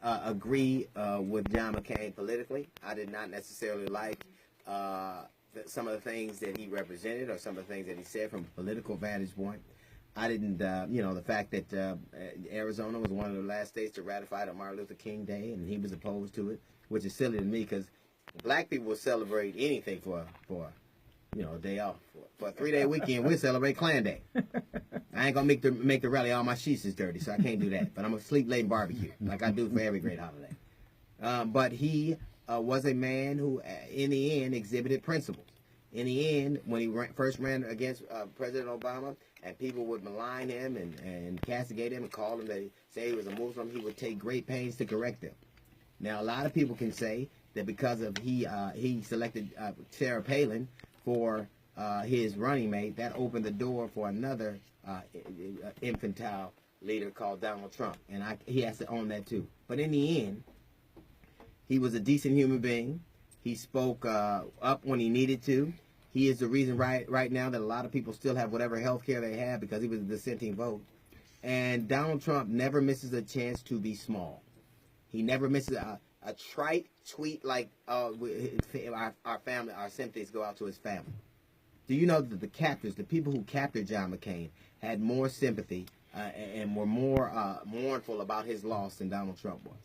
Agree with John McCain politically. I did not necessarily like some of the things that he represented or some of the things that he said from a political vantage point. I didn't, the fact that Arizona was one of the last states to ratify the Martin Luther King Day, and he was opposed to it, which is silly to me because black people will celebrate anything for a day off. For a 3-day weekend, we'll celebrate Klan Day. I ain't gonna make the rally. All my sheets is dirty, so I can't do that. But I'm gonna sleep late and barbecue like I do for every great holiday. But he was a man who, in the end, exhibited principles. In the end, when he first ran against President Obama, and people would malign him and castigate him and call him say he was a Muslim, he would take great pains to correct them. Now, a lot of people can say that because of he selected Sarah Palin for his running mate, that opened the door for another infantile leader called Donald Trump, and he has to own that too. But in the end, he was a decent human being. He spoke up when he needed to. He is the reason right now that a lot of people still have whatever health care they have because he was a dissenting vote. And Donald Trump never misses a chance to be small. He never misses a trite tweet like our family, our sympathies go out to his family. Do you know that the captors, the people who captured John McCain, had more sympathy and were more mournful about his loss than Donald Trump was?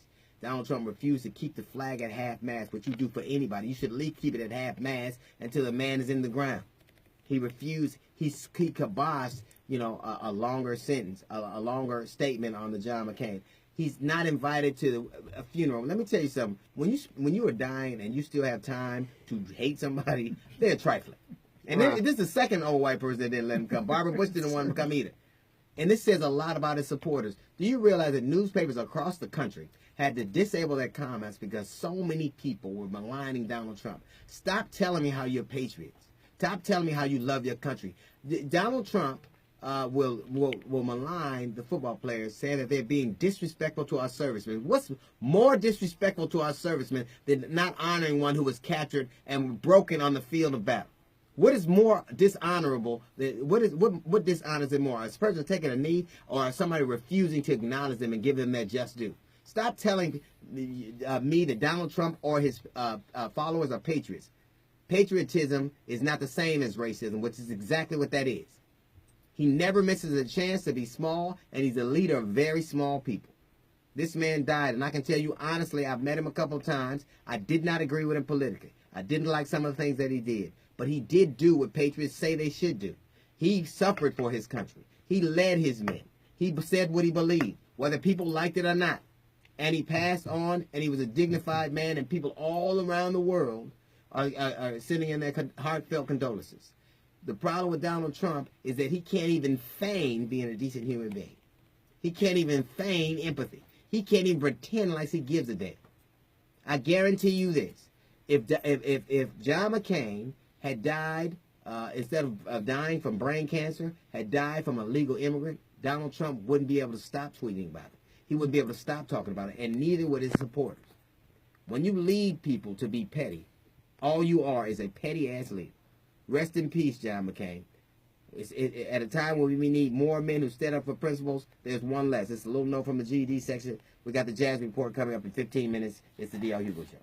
Donald Trump refused to keep the flag at half-mast, which you do for anybody. You should at least keep it at half-mast until the man is in the ground. He refused. He kiboshed, a longer sentence, a longer statement on the John McCain. He's not invited to a funeral. Let me tell you something. When you are dying and you still have time to hate somebody, they're trifling. And this is the second old white person that didn't let him come. Barbara Bush didn't want him to come either. And this says a lot about his supporters. Do you realize that newspapers across the country had to disable their comments because so many people were maligning Donald Trump? Stop telling me how you're patriots. Stop telling me how you love your country. Donald Trump will malign the football players, saying that they're being disrespectful to our servicemen. What's more disrespectful to our servicemen than not honoring one who was captured and broken on the field of battle? What is more dishonorable? What dishonors it more? Is a person taking a knee or somebody refusing to acknowledge them and give them their just due? Stop telling me that Donald Trump or his followers are patriots. Patriotism is not the same as racism, which is exactly what that is. He never misses a chance to be small, and he's a leader of very small people. This man died, and I can tell you honestly, I've met him a couple of times. I did not agree with him politically. I didn't like some of the things that he did. But he did do what patriots say they should do. He suffered for his country. He led his men. He said what he believed, whether people liked it or not. And he passed on, and he was a dignified man, and people all around the world are sending in their heartfelt condolences. The problem with Donald Trump is that he can't even feign being a decent human being. He can't even feign empathy. He can't even pretend like he gives a damn. I guarantee you this. If John McCain had died, instead of dying from brain cancer, had died from a legal immigrant, Donald Trump wouldn't be able to stop tweeting about it. He wouldn't be able to stop talking about it, and neither would his supporters. When you lead people to be petty, all you are is a petty-ass leader. Rest in peace, John McCain. At a time when we need more men who stand up for principles, there's one less. It's a little note from the GED section. We got the Jazz Report coming up in 15 minutes. It's the D.L. Hughley Show.